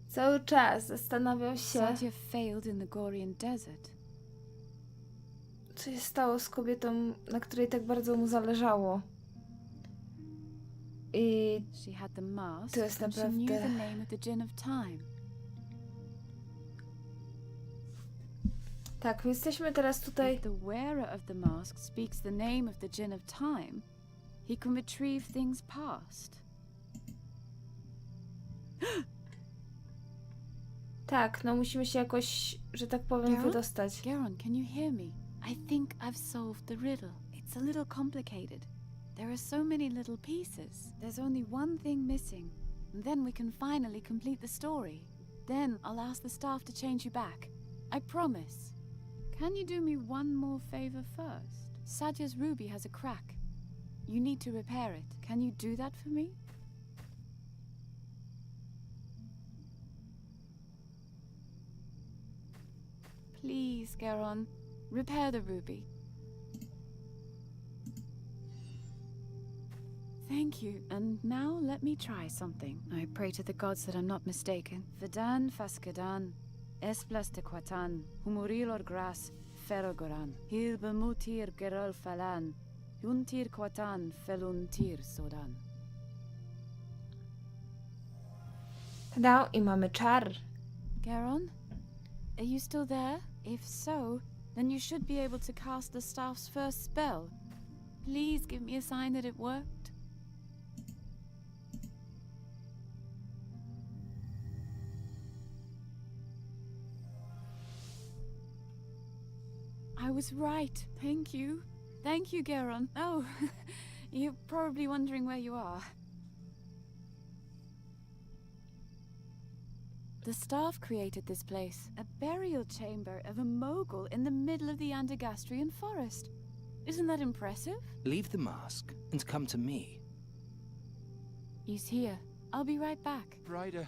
Cały czas zastanawiał się, Sadję failed in the Gorian desert. co się stało z kobietą, na której tak bardzo mu zależało. I She had the mask to jest and she knew naprawdę... the name of the gin of time. Tak, my jesteśmy teraz tutaj... If the wearer of the mask speaks the name of the gin of time, he can retrieve things past. Tak, no musimy się jakoś, że tak powiem, Geron? wydostać. Geron, can you hear me? I think I've solved the riddle. It's a little complicated. There are so many little pieces. There's only one thing missing. And then we can finally complete the story. Then I'll ask the staff to change you back. I promise. Can you do me one more favor first? Sadya's ruby has a crack. You need to repair it. Can you do that for me? Please, Geron. Repair the ruby. Thank you. And now let me try something. I pray to the gods that I'm not mistaken. Vedan faskedan, esplastequatan, humurilor gras, ferogoran, hilbemutir gerol falan, juntir quatan feluntir sodan. Tada, i mamy czar. Geron? Are you still there? If so, then you should be able to cast the staff's first spell. Please give me a sign that it worked. I was right. Thank you. Thank you, Gerona. Oh, you're probably wondering where you are. The staff created this place, a burial chamber of a mogul in the middle of the Andergastrian forest. Isn't that impressive? Leave the mask and come to me. He's here. I'll be right back. Brighter.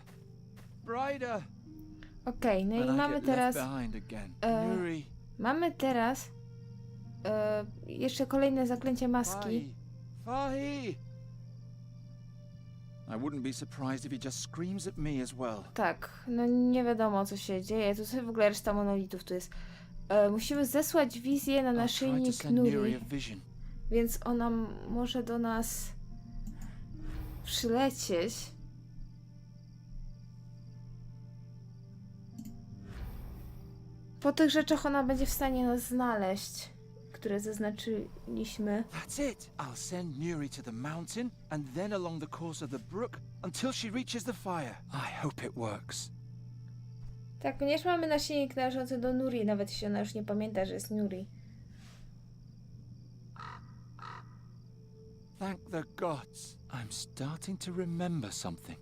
Brighter. Okej, no i And I mamy get teraz... left behind again. e, Mamy teraz... jeszcze kolejne zaklęcie maski. Fahi. I wouldn't be surprised if he just screams at me as well. Tak, no nie wiadomo co się dzieje. Tu sobie w ogóle reszta monolitów tu jest. Musimy zesłać wizję na I'll try to naszyjnik send Nuri Nuri, a vision. więc ona może do nas przylecieć. Po tych rzeczach ona będzie w stanie nas znaleźć, które zaznaczyliśmy. That's it. I'll send Nuri to the mountain and then along the course of the brook until she reaches the fire. I hope it works. Tak, ponieważ mamy naszyjnik należący do Nuri, nawet jeśli ona już nie pamięta, że jest Nuri. Thank the gods. I'm starting to remember something.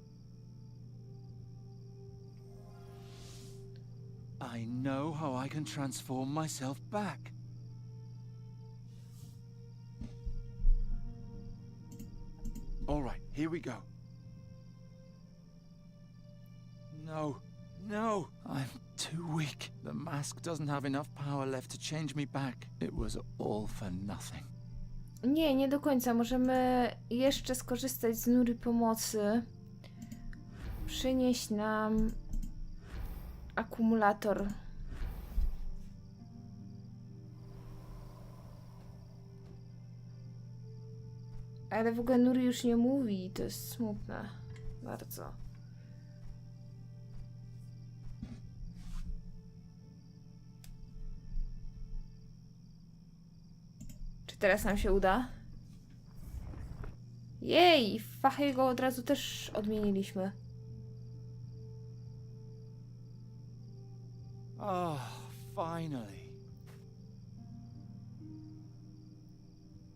I know how I can transform myself back. All right, here we go. No, no, I'm too weak. The mask doesn't have enough power left to change me back. It was all for nothing. Nie, nie do końca. Możemy jeszcze skorzystać z Nuri pomocy. Przynieść nam akumulator. Ale w ogóle Nuri już nie mówi, to jest smutne. Bardzo. Czy teraz nam się uda? Jej! Fachiego od razu też odmieniliśmy. Oh, finally.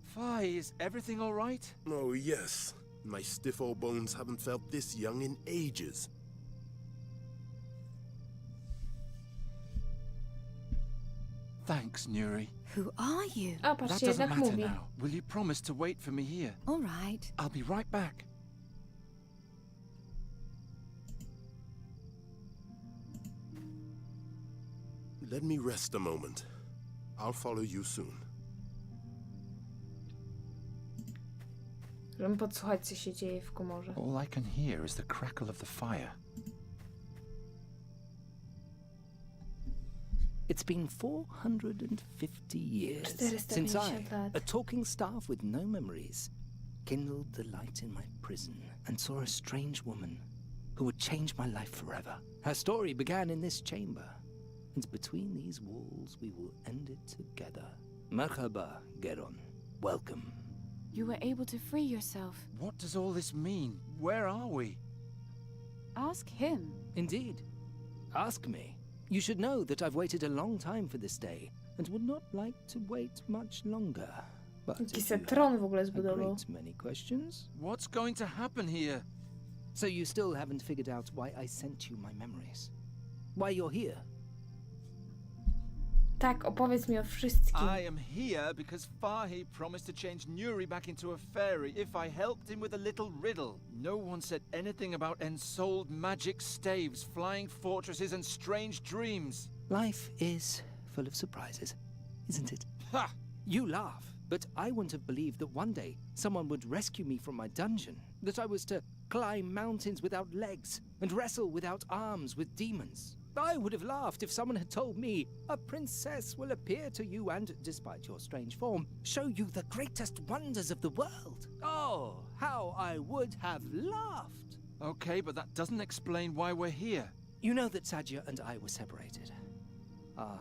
Fi, is everything all right? Oh, yes. My stiff old bones haven't felt this young in ages. Thanks, Nuri. Who are you? A, That patrzcie, doesn't jednak matter mówi. now. Will you promise to wait for me here? All right. I'll be right back. Let me rest a moment. I'll follow you soon. Żeby podsłuchać, co się dzieje w komorze. All I can hear is the crackle of the fire. It's been 450 years 450 since I, lat. a talking staff with no memories, kindled the light in my prison and saw a strange woman who would change my life forever. Her story began in this chamber, and between these walls we will end it together. Merhaba, Geron. Welcome. You were able to free yourself. What does all this mean? Where are we? Ask him. Indeed. Ask me. You should know that I've waited a long time for this day, and would not like to wait much longer. But Jaki if se you tron w have ogóle a zbudował. great many questions. What's going to happen here? So you still haven't figured out why I sent you my memories? Why you're here? Tak, opowiedz mi o wszystkim. I am here because Fahi promised to change Nuri back into a fairy if I helped him with a little riddle. No one said anything about ensouled magic staves, flying fortresses, and strange dreams. Life is full of surprises, isn't it? Ha! You laugh, but I wouldn't have believed that one day someone would rescue me from my dungeon, that I was to climb mountains without legs and wrestle without arms with demons. I would have laughed if someone had told me a princess will appear to you and, despite your strange form, show you the greatest wonders of the world. Oh, how I would have laughed! Okay, but that doesn't explain why we're here. You know that Sadję and I were separated. Our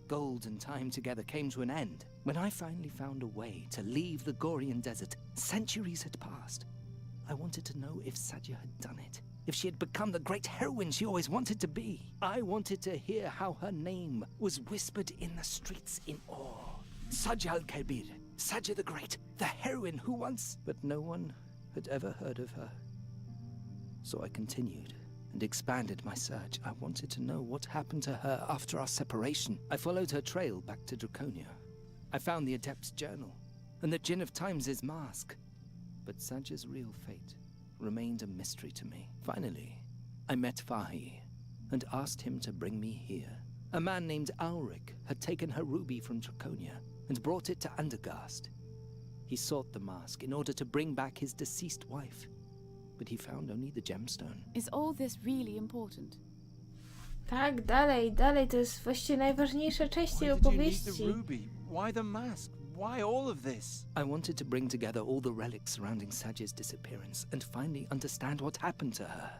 golden time together came to an end when I finally found a way to leave the Gorian desert. Centuries had passed. I wanted to know if Sadję had done it, if she had become the great heroine she always wanted to be. I wanted to hear how her name was whispered in the streets in awe. Sadję al-Kabir, Sadję the Great, the heroine who once... But no one had ever heard of her. So I continued and expanded my search. I wanted to know what happened to her after our separation. I followed her trail back to Draconia. I found the Adept's journal and the Djinn of Times' mask. But Sadyä's real fate remained a mystery to me. Finally, I met Fahi and asked him to bring me here. A man named Ulrich had taken her ruby from Draconia and brought it to Andergast. He sought the mask in order to bring back his deceased wife, but he found only the gemstone. Is all this really important? Tak, dalej, dalej, to jest właściwie najważniejsza część tej Why did you need the opowieści. ruby? Why the mask? Why all of this? I wanted to bring together all the relics surrounding Sadyä's disappearance and finally understand what happened to her.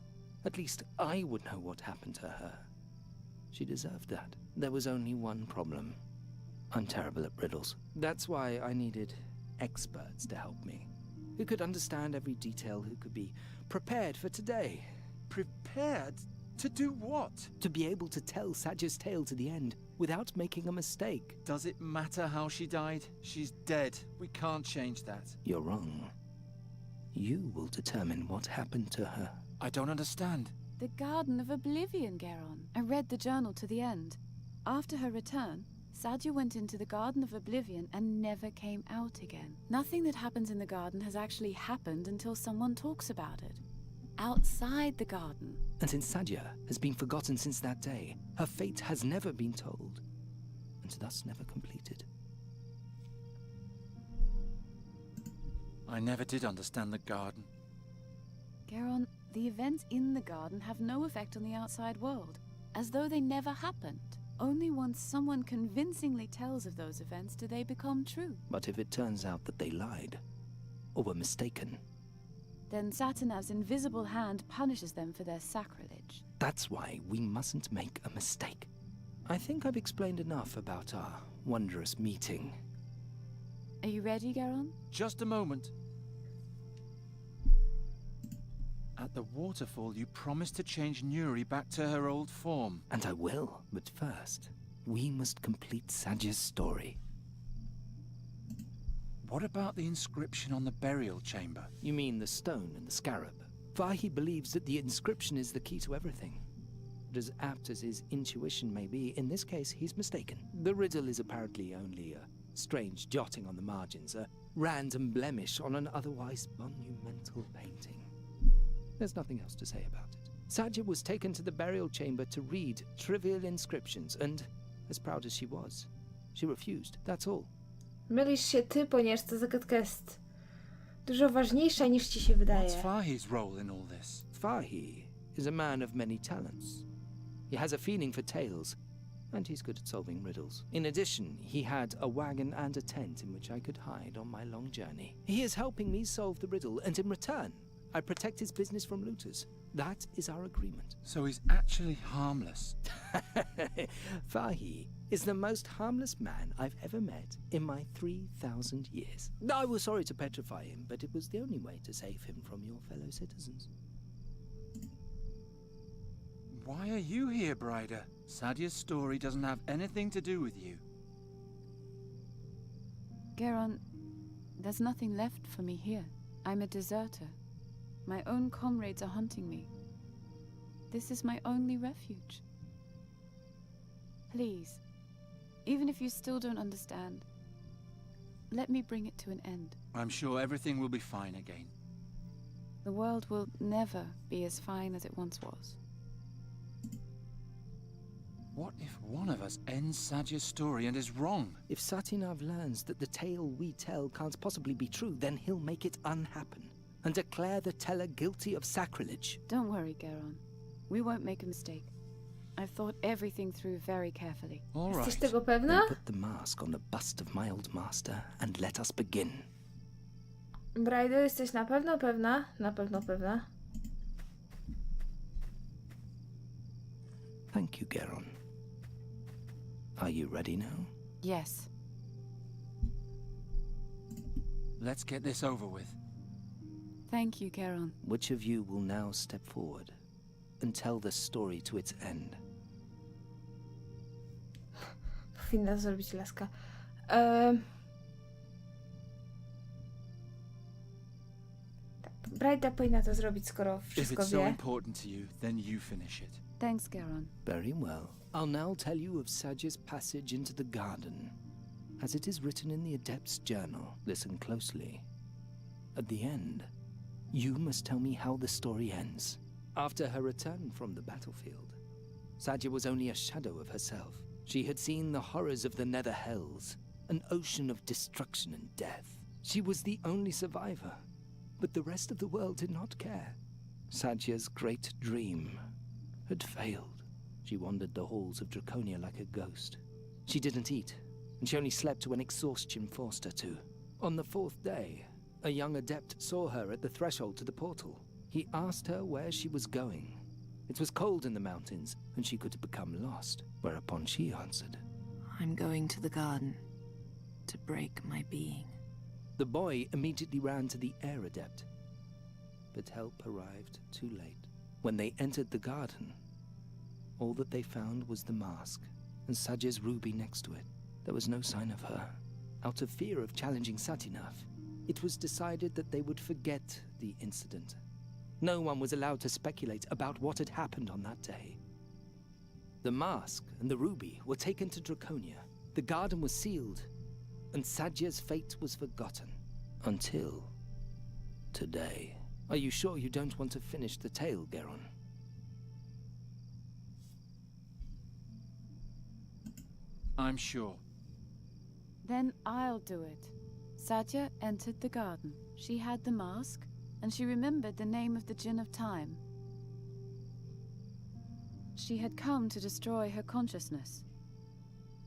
At least I would know what happened to her. She deserved that. There was only one problem. I'm terrible at riddles. That's why I needed experts to help me, who could understand every detail, who could be prepared for today. Prepared? To do what? To be able to tell Sadyä's tale to the end without making a mistake. Does it matter how she died? She's dead. We can't change that. You're wrong. You will determine what happened to her. I don't understand. The Garden of Oblivion, Geron. I read the journal to the end. After her return, Sadję went into the Garden of Oblivion and never came out again. Nothing that happens in the garden has actually happened until someone talks about it. Outside the garden. And since Sadyə has been forgotten since that day, her fate has never been told, and thus never completed. I never did understand the garden. Geron, the events in the garden have no effect on the outside world, as though they never happened. Only once someone convincingly tells of those events do they become true. But if it turns out that they lied, or were mistaken, Then Satanav's invisible hand punishes them for their sacrilege. that's why we mustn't make a mistake. I think I've explained enough about our wondrous meeting. Are you ready, Geron? Just a moment. At the waterfall, you promised to change Nuri back to her old form. And I will, but first, we must complete Sadyä's story. What about the inscription on the burial chamber? You mean the stone and the scarab? Fahi believes that the inscription is the key to everything. But as apt as his intuition may be, in this case he's mistaken. The riddle is apparently only a strange jotting on the margins, a random blemish on an otherwise monumental painting. There's nothing else to say about it. Sadję was taken to the burial chamber to read trivial inscriptions, and as proud as she was, she refused, that's all. Mylisz się ty, ponieważ ta zagadka jest dużo ważniejsza niż ci się What's wydaje. Fahi's role in all this? Fahi is a man of many talents. He has a feeling for tales, and he's good at solving riddles. In addition, he had a wagon and a tent in which I could hide on my long journey. He is helping me solve the riddle, and in return, I protect his business from looters. That is our agreement. So he's actually harmless. Fahi is the most harmless man I've ever met in my 3,000 years. I was sorry to petrify him, but it was the only way to save him from your fellow citizens. Why are you here, Brider? Sady's story doesn't have anything to do with you. Geron, there's nothing left for me here. I'm a deserter. My own comrades are hunting me. This is my only refuge. Please, even if you still don't understand, let me bring it to an end. I'm sure everything will be fine again. The world will never be as fine as it once was. What if one of us ends Sady's story and is wrong? If Satinav learns that the tale we tell can't possibly be true, then he'll make it unhappen and declare the teller guilty of sacrilege. Don't worry, Geron. We won't make a mistake. I've thought everything through very carefully. All Jesteś right. tego pewna? Then put the mask on the bust of my old master and let us begin. Braido, jesteś na pewno pewna? Na pewno pewna. Thank you, Geron. Are you ready now? Yes. Let's get this over with. Thank you, Geron. Which of you will now step forward and tell the story to its end? Powinna zrobić laska. Braida powinna to zrobić, skoro If wszystko it's so wie. important to you, then you finish it. Thanks, Geron. Very well. I'll now tell you of Sadye's passage into the garden, as it is written in the Adept's journal. Listen closely. At the end, you must tell me how the story ends. After her return from the battlefield, Sadye was only a shadow of herself. She had seen the horrors of the Nether Hells, an ocean of destruction and death. She was the only survivor, but the rest of the world did not care. Sadye's great dream had failed. She wandered the halls of Draconia like a ghost. She didn't eat, and she only slept when exhaustion forced her to. On the fourth day, a young adept saw her at the threshold to the portal. He asked her where she was going. It was cold in the mountains, and she could have become lost, whereupon she answered, I'm going to the garden to break my being. The boy immediately ran to the air adept, but help arrived too late. When they entered the garden, all that they found was the mask and Sadye's ruby next to it. There was no sign of her. Out of fear of challenging Satinav, it was decided that they would forget the incident. No one was allowed to speculate about what had happened on that day. The mask and the ruby were taken to Draconia. The garden was sealed, and Sadye's fate was forgotten. Until today. Are you sure you don't want to finish the tale, Gerona? I'm sure. Then I'll do it. Sadye entered the garden. She had the mask, and she remembered the name of the Djinn of Time. She had come to destroy her consciousness.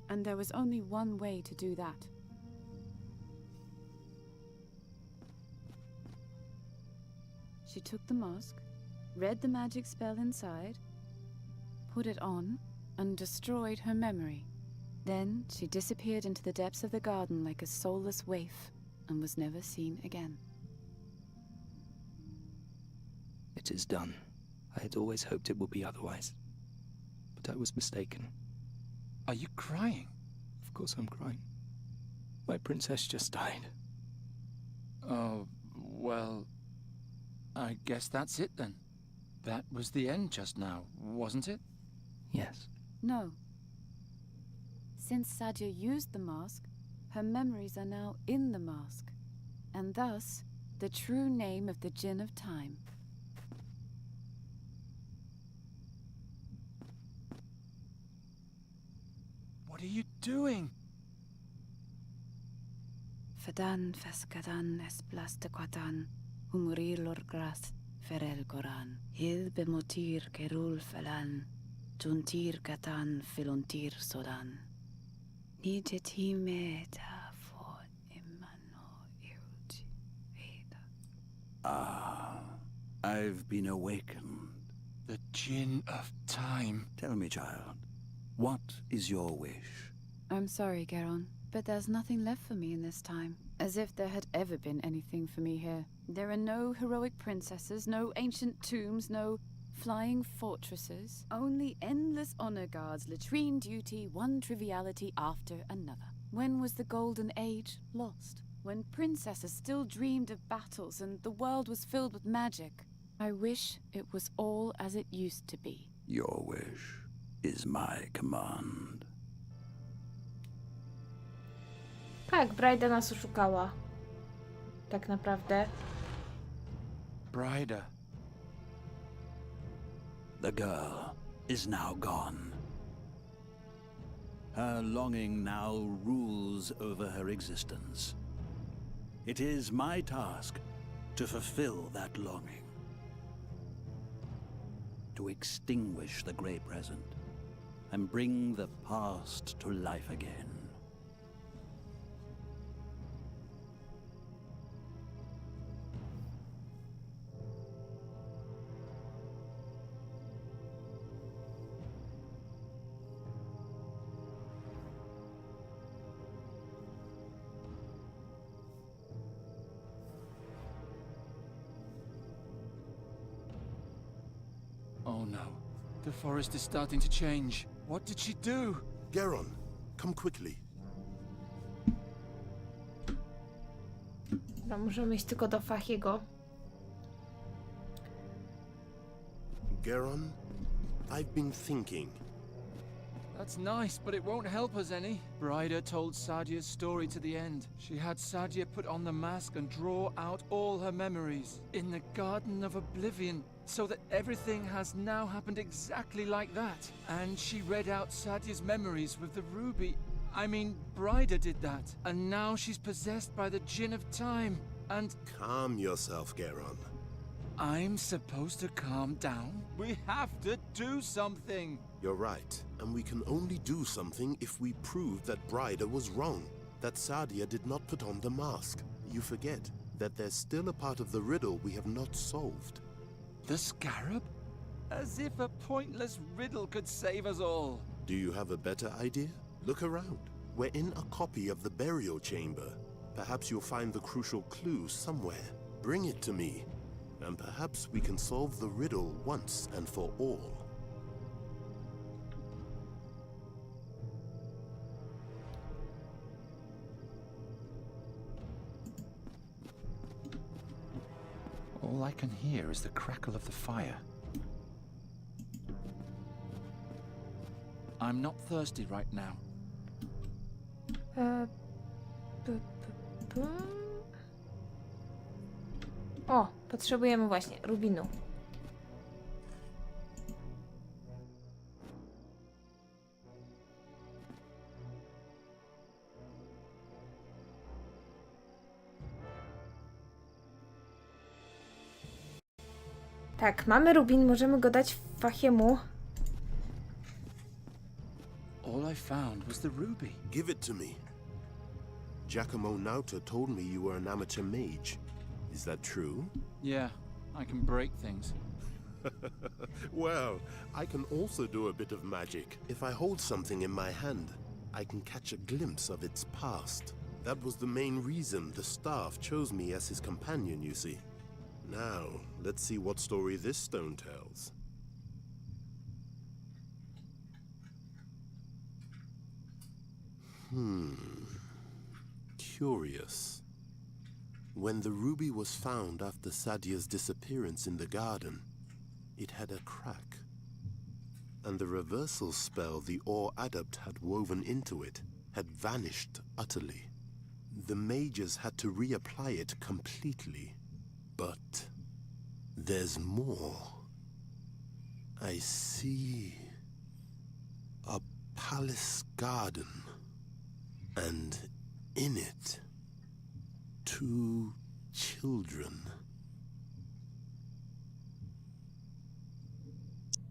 And there was only one way to do that. She took the mask, read the magic spell inside, put it on, and destroyed her memory. Then she disappeared into the depths of the garden like a soulless waif and was never seen again. It is done. I had always hoped it would be otherwise. But I was mistaken. Are you crying? Of course I'm crying. My princess just died. Oh, well, I guess that's it then. That was the end just now, wasn't it? Yes. No. Since Sadye used the mask, her memories are now in the mask, and thus the true name of the Djinn of Time. What are you doing? Fadan fescadan es plastaquatan, umurir lor gras ferel goran, hil bemotir kerul falan, Juntir katan filontir sodan. Nijeti meta for imano iruti veda. Ah, I've been awakened. The gin of time. Tell me, child, what is your wish? I'm sorry, Geron, but there's nothing left for me in this time. As if there had ever been anything for me here. There are no heroic princesses, no ancient tombs, no flying fortresses. Only endless honor guards, latrine duty, one triviality after another. When was the golden age lost? When princesses still dreamed of battles and the world was filled with magic. I wish it was all as it used to be. Your wish is my command. Tak, Brida nas oszukała. Tak naprawdę. Bryda. The girl is now gone. Her longing now rules over her existence. It is my task to fulfill that longing. To extinguish the grey present and bring the past to life again. Oh no. The forest is starting to change. What did she do? Geron, come quickly. No, możemy iść tylko do Fachiego. Geron, I've been thinking. That's nice, but it won't help us any. Bryda told Sadye's story to the end. She had Sadye put on the mask and draw out all her memories in the Garden of Oblivion, so that everything has now happened exactly like that. And she read out Sadye's memories with the ruby. I mean, Bryda did that, and now she's possessed by the Djinn of Time. And Calm yourself, Geron. I'm supposed to calm down? We have to do something! You're right, and we can only do something if we prove that Bryda was wrong, that Sadye did not put on the mask. You forget that there's still a part of the riddle we have not solved. The scarab? As if a pointless riddle could save us all. Do you have a better idea? Look around. We're in a copy of the burial chamber. Perhaps you'll find the crucial clue somewhere. Bring it to me, and perhaps we can solve the riddle once and for all. All I can hear is the crackle of the fire. I'm not thirsty right now. O, potrzebujemy właśnie rubinu. Tak, mamy rubin, możemy go dać Fachiemu. All I found was the ruby. Give it to me. Giacomo Nauta told me you were an amateur mage. Is that true? Yeah, I can break things. Well, I can also do a bit of magic. If I hold something in my hand, I can catch a glimpse of its past. That was the main reason the staff chose me as his companion, you see. Now, let's see what story this stone tells. Curious. When the ruby was found after Sadye's disappearance in the garden, it had a crack. And the reversal spell the Ore Adept had woven into it had vanished utterly. The mages had to reapply it completely. But there's more. I see a palace garden, and in it, 2 children.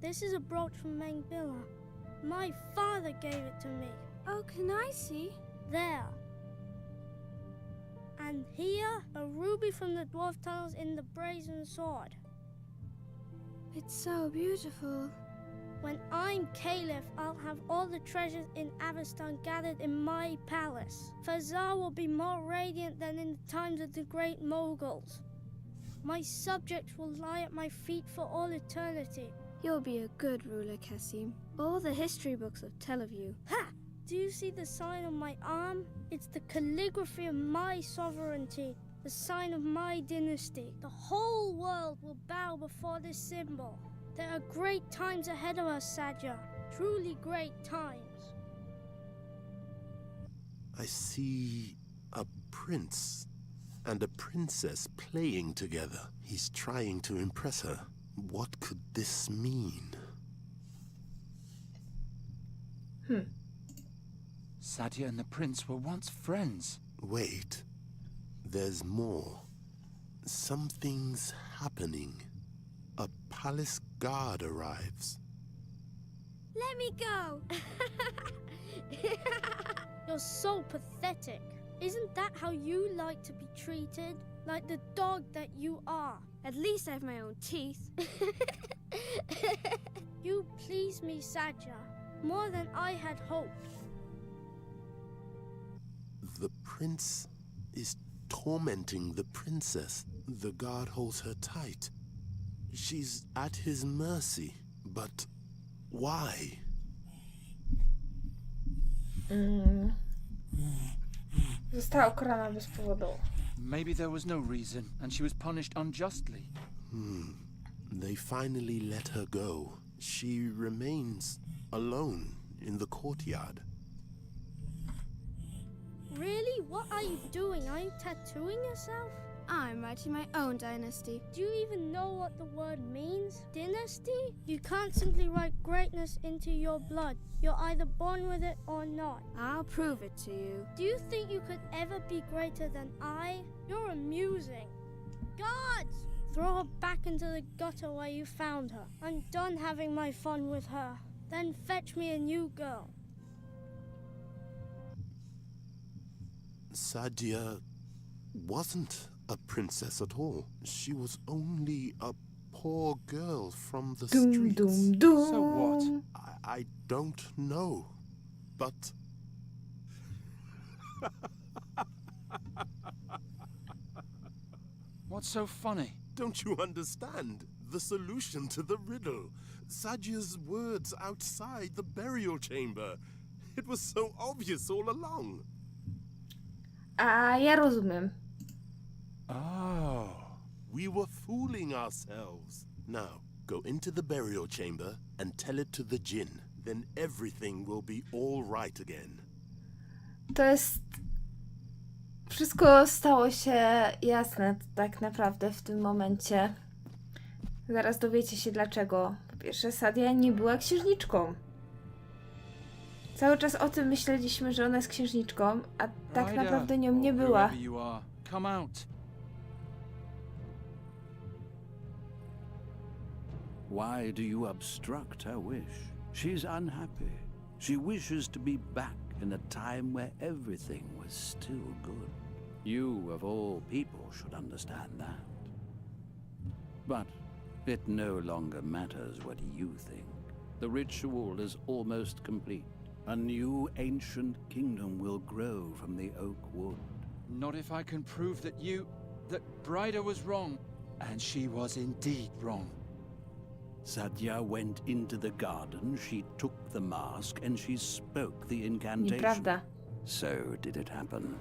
This is a brooch from Mengbilla. My father gave it to me. Oh, can I see? There. And here, a ruby from the dwarf tunnels in the brazen sword. It's so beautiful. When I'm Caliph, I'll have all the treasures in Avestan gathered in my palace. Fazar will be more radiant than in the times of the great Moguls. My subjects will lie at my feet for all eternity. You'll be a good ruler, Kasim. All the history books will tell of you. Ha! Do you see the sign on my arm? It's the calligraphy of my sovereignty, the sign of my dynasty. The whole world will bow before this symbol. There are great times ahead of us, Sadya. Truly great times. I see a prince and a princess playing together. He's trying to impress her. What could this mean? Sadye and the prince were once friends. Wait, there's more. Something's happening. A palace guard arrives. Let me go! You're so pathetic. Isn't that how you like to be treated? Like the dog that you are. At least I have my own teeth. You please me, Sadya, more than I had hoped. The prince is tormenting the princess. The guard holds her tight. She's at his mercy, but why? Została ukarana bez powodu. Maybe there was no reason, and she was punished unjustly. They finally let her go. She remains alone in the courtyard. Really? What are you doing? Are you tattooing yourself? I'm writing my own dynasty. Do you even know what the word means? Dynasty? You can't simply write greatness into your blood. You're either born with it or not. I'll prove it to you. Do you think you could ever be greater than I? You're amusing. Guards! Throw her back into the gutter where you found her. I'm done having my fun with her. Then fetch me a new girl. Sadya wasn't a princess at all. She was only a poor girl from the Doom, streets. doom, doom. So what? I don't know, but... What's so funny? Don't you understand? The solution to the riddle. Sadya's words outside the burial chamber. It was so obvious all along. A ja rozumiem. Oh. We were fooling ourselves. Now, go into the burial chamber and tell it to the djinn. Then everything will be all right again. To jest... Wszystko stało się jasne tak naprawdę w tym momencie. Zaraz dowiecie się dlaczego. Po pierwsze, Sadja nie była księżniczką. Cały czas o tym myśleliśmy, że ona jest księżniczką, a tak naprawdę nią nie była. Whoever you are, come out. Why do you obstruct her wish? She's unhappy. She wishes to be back in a time where everything was still good. You, of all people, should understand that. But it no longer matters what you think. The ritual is almost complete. A new ancient kingdom will grow from the oak wood. Not if I can prove that Bryda was wrong. And she was indeed wrong. Sadya went into the garden, she took the mask, and she spoke the incantation. Nieprawda. So did it happen,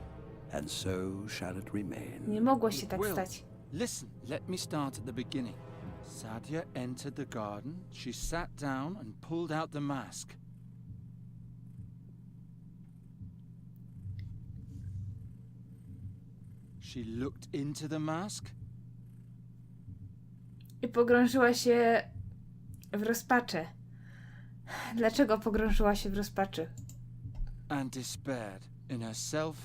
and so shall it remain. Nie mogło się tak Will, stać. listen, let me start at the beginning. Sadya entered the garden, she sat down and pulled out the mask. She looked into the mask. I pogrążyła się w rozpaczy. Dlaczego pogrążyła się w rozpaczy? And despaired in herself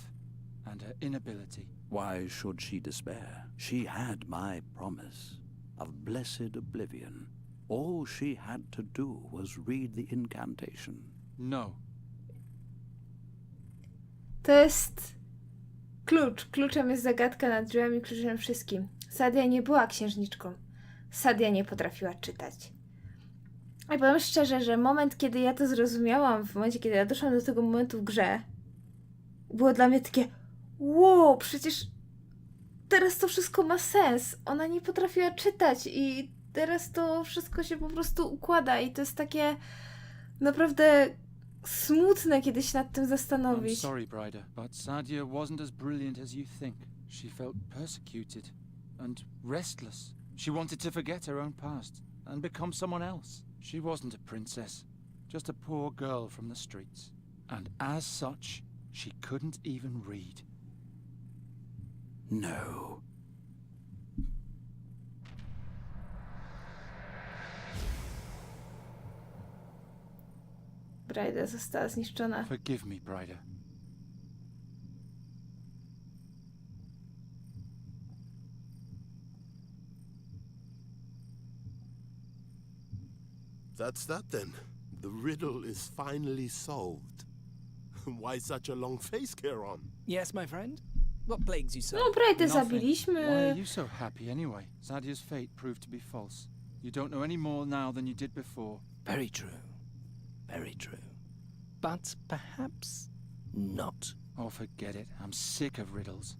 and her inability. Why should she despair? She had my promise of blessed oblivion. All she had to do was read the incantation. No. To jest klucz. Kluczem jest zagadka nad drzwiami, kluczem wszystkim. Sadja nie była księżniczką. Sadja nie potrafiła czytać. I powiem szczerze, że moment, kiedy ja to zrozumiałam, w momencie, kiedy ja doszłam do tego momentu w grze, było dla mnie takie wow, przecież teraz to wszystko ma sens. Ona nie potrafiła czytać i teraz to wszystko się po prostu układa i to jest takie naprawdę smutne, kiedy się nad tym I'm zastanowić. sorry, Bryda, but Sadję wasn't as brilliant as you think. She felt persecuted and restless. She wanted to forget her own past and become someone else. She wasn't a princess, just a poor girl from the streets. And as such, she couldn't even read. No. Bryda została zniszczona. Forgive me, Bryda. That's that then. The riddle is finally solved. Why such a long face, Geron? Yes, my friend? What plagues you so? No, Brydę Nothing. Why zabiliśmy. are you so happy anyway? Sady's fate proved to be false. You don't know any more now than you did before. Very true. Very true. But perhaps not. Oh, forget it. I'm sick of riddles.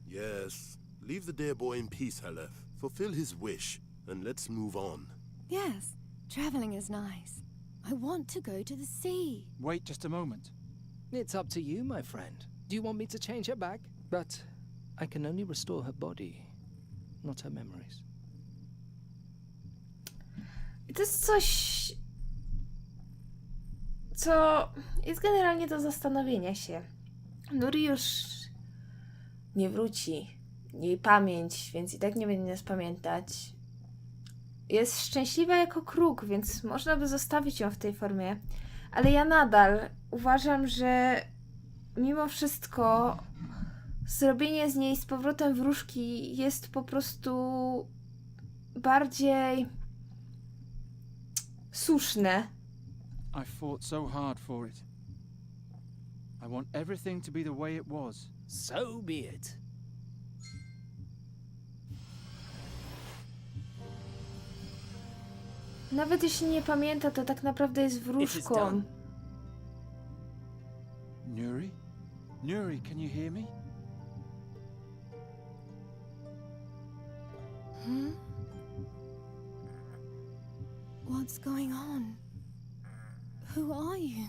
Yes. Leave the dear boy in peace, Halef. Fulfill his wish, and let's move on. Yes, traveling is nice. I want to go to the sea. Wait just a moment. It's up to you, my friend. Do you want me to change her back? But I can only restore her body, not her memories. I to jest coś, co jest generalnie do zastanowienia się. Nuri już nie wróci. Jej pamięć, więc i tak nie będzie nas pamiętać. Jest szczęśliwa jako kruk, więc można by zostawić ją w tej formie. Ale ja nadal uważam, że mimo wszystko zrobienie z niej z powrotem wróżki jest po prostu bardziej słuszne. I fought so hard for it. I want everything to be the way it was. So be it. Nawet jeśli nie pamięta, to tak naprawdę jest wróżką. done. Nuri? Nuri, can you hear me? Hmm? What's going on? Who are you?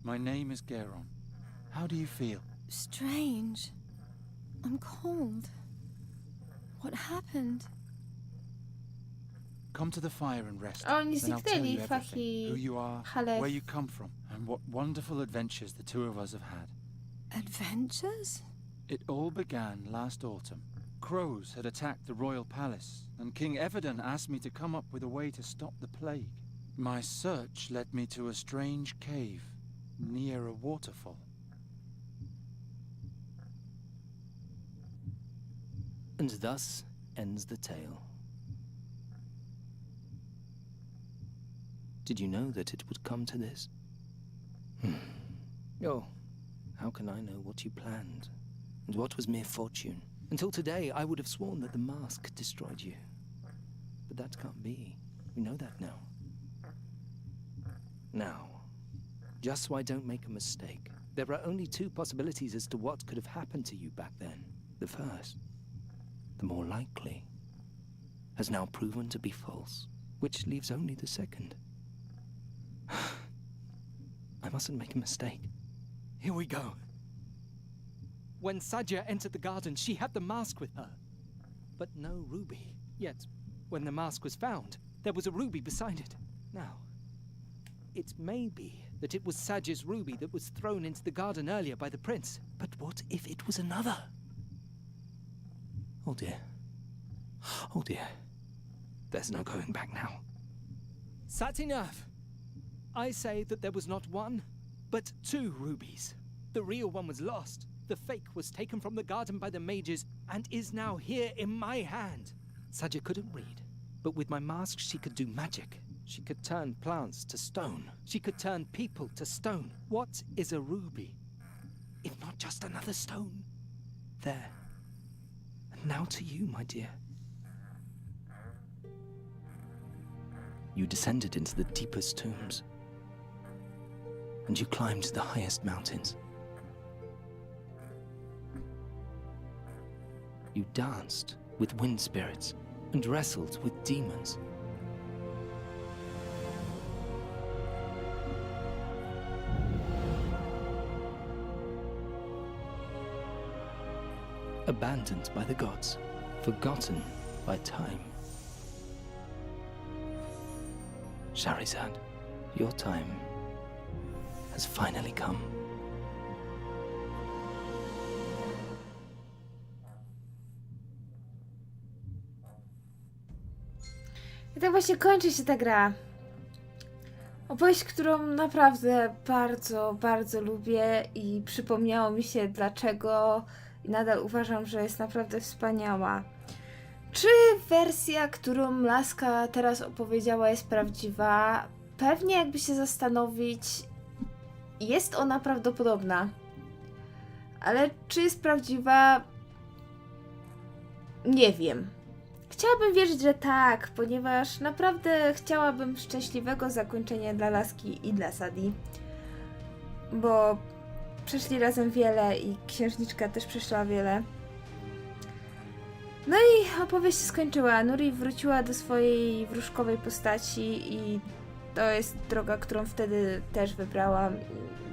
My name is Geron. How do you feel? Strange. I'm cold. What happened? Come to the fire and rest. Oni Then I'll tell zniknęli, you Fach everything. Who i you are, Halef. where you come from, and what wonderful adventures the two of us have had. Adventures? It all began last autumn. Crows had attacked the royal palace, and King Everden asked me to come up with a way to stop the plague. My search led me to a strange cave near a waterfall. And thus ends the tale. Did you know that it would come to this? Oh, how can I know what you planned, and what was mere fortune? Until today, I would have sworn that the mask destroyed you. But that can't be. We know that now. Now, just so I don't make a mistake, there are only two possibilities as to what could have happened to you back then. The first, the more likely, has now proven to be false, which leaves only the second. I mustn't make a mistake. Here we go. When Sadję entered the garden, she had the mask with her, but no ruby. Yet, when the mask was found, there was a ruby beside it. Now, it may be that it was Sadyě's ruby that was thrown into the garden earlier by the prince. But what if it was another? Oh dear. Oh dear. There's no going back now. That's enough. I say that there was not one, but two rubies. The real one was lost. The fake was taken from the garden by the mages and is now here in my hand. Sadję couldn't read, But with my mask, she could do magic. She could turn plants to stone. She could turn people to stone. What is a ruby, if not just another stone? There. And now to you, my dear. You descended into the deepest tombs, and you climbed the highest mountains. You danced with wind spirits and wrestled with demons. Abandoned by the gods, forgotten by time. Charizard, your time has finally come. I tak właśnie kończy się ta gra. Opowieść, którą naprawdę bardzo, bardzo lubię i przypomniało mi się dlaczego i nadal uważam, że jest naprawdę wspaniała. Czy wersja, którą laska teraz opowiedziała, jest prawdziwa? Pewnie jakby się zastanowić, jest ona prawdopodobna. Ale czy jest prawdziwa? Nie wiem. Chciałabym wierzyć, że tak, ponieważ naprawdę chciałabym szczęśliwego zakończenia dla laski i dla Sadii. Bo przeszli razem wiele i księżniczka też przeszła wiele. No i opowieść się skończyła. Nuri wróciła do swojej wróżkowej postaci i to jest droga, którą wtedy też wybrałam.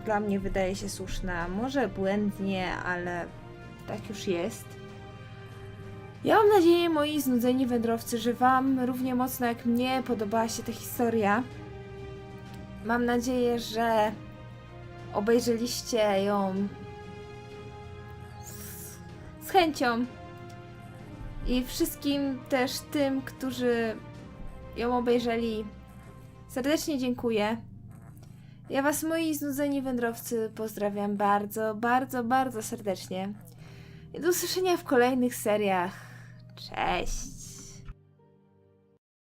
Dla mnie wydaje się słuszna. Może błędnie, ale tak już jest. Ja mam nadzieję, moi znudzeni wędrowcy, że wam równie mocno jak mnie podobała się ta historia. Mam nadzieję, że obejrzeliście ją z chęcią. I wszystkim też tym, którzy ją obejrzeli, serdecznie dziękuję. Ja was, moi znudzeni wędrowcy, pozdrawiam bardzo, bardzo, bardzo serdecznie. I do usłyszenia w kolejnych seriach. Cześć!